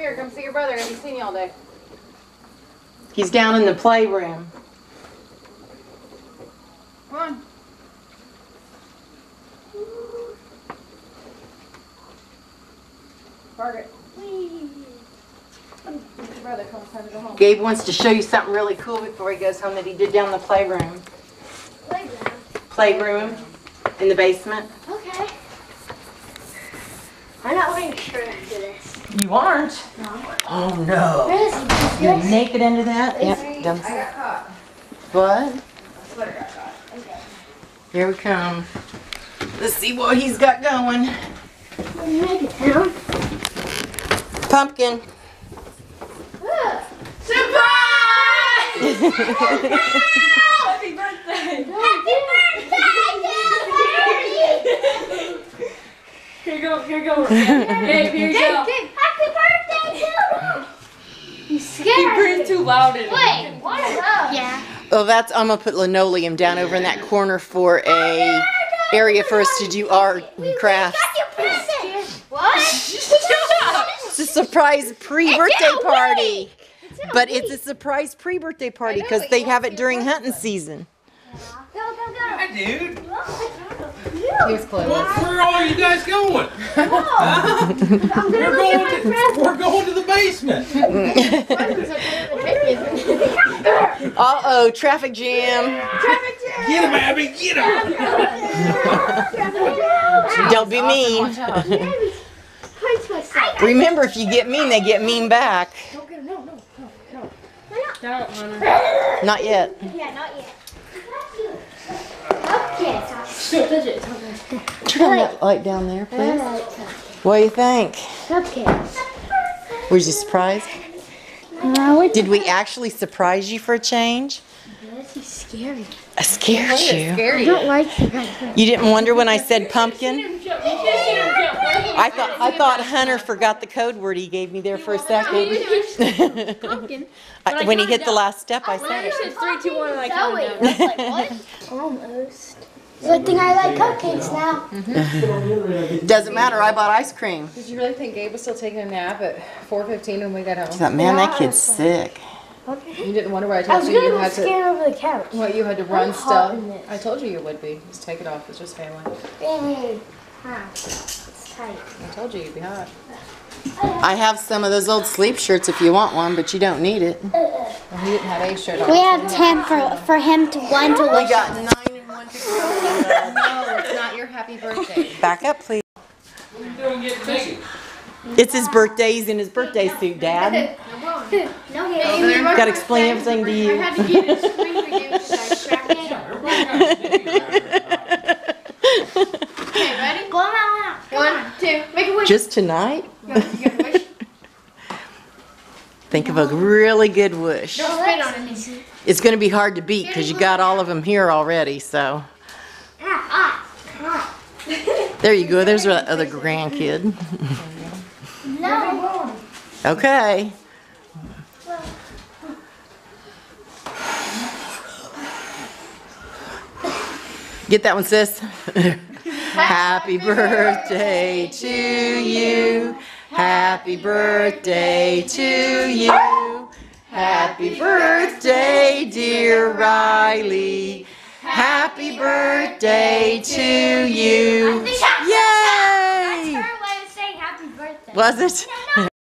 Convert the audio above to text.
here. Come see your brother. I haven't seen you all day. He's down in the playroom. Come on. Margaret. Your brother comes time to go home. Gabe wants to show you something really cool before he goes home that he did down in the playroom. Playroom in the basement. Okay. I'm not wearing a shirt after this. You aren't? No. Oh no. Where is he? You're naked under that? Yep. I got caught. What? The sweater got caught. Okay. Here we come. Let's see what he's got going. Make it down. Pumpkin. Surprise! Happy birthday! Happy birthday! Here you go. Babe, here you go. Happy birthday, dude! You He scared breathed me. too loud in it. Wait, what is up? Yeah. Oh, I'm gonna put linoleum down over in that corner for a area for us to do art and crafts. What? It's a surprise pre-birthday party. But it's a surprise pre-birthday party because they have it during hunting season. Go, go, go. Hi, dude. He was close. Where are you guys going? I'm gonna go get my friend. We're going to the basement. Uh-oh, traffic jam. Get him, Abby. Get him. Don't be mean. Remember, if you get mean, they get mean back. Don't, Hunter. Not yet. Yeah, not yet. Cupcakes. Turn that light down there, please. What do you think? Cupcakes. Was you surprised? Did we actually surprise you for a change? This is scary. I scared you. I don't like it. You didn't wonder when I said pumpkin? You just see him jump. I thought Hunter forgot the code word he gave me there for a second. Pumpkin. When he hit the last step, I said You it. said 3, 2, 1, and I counted Zoe. down. Like, what? Almost. Good thing I like cupcakes now. Doesn't matter, I bought ice cream. Did you really think Gabe was still taking a nap at 4:15 when we got I home? thought, man, that kid's sick. You didn't wonder why I I told was you you gonna go had to. scan over the couch. What, you had to run I'm hot stuff? in this. I told you you would be. Just take it off. It's just family. Hey, it's tight. I told you you'd be hot. I have some of those old sleep shirts if you want one, but you don't need it. Well, he didn't have a shirt on. We have 10 for him to one to We wish. got 9 and 1 to go. No, it's not your happy birthday. Back up, please. What are you doing getting naked? It's his birthday. He's in his birthday suit, Dad. No, Gabe. Got to explain everything to you. had to get a screen for you to start tracking. Okay, ready? Go on out. 1, 2, make a wish. Just tonight? You got a wish? Think of a really good wish. Don't spit on it, Missy. It's going to be hard to beat because you got all of them here already, so. There you go. There's our other grandkid. No. Okay. Get that one, sis. Happy birthday to you. Happy birthday to you. Happy birthday, dear Riley. Happy birthday to you. That's Yay! her way of saying happy birthday. Was it?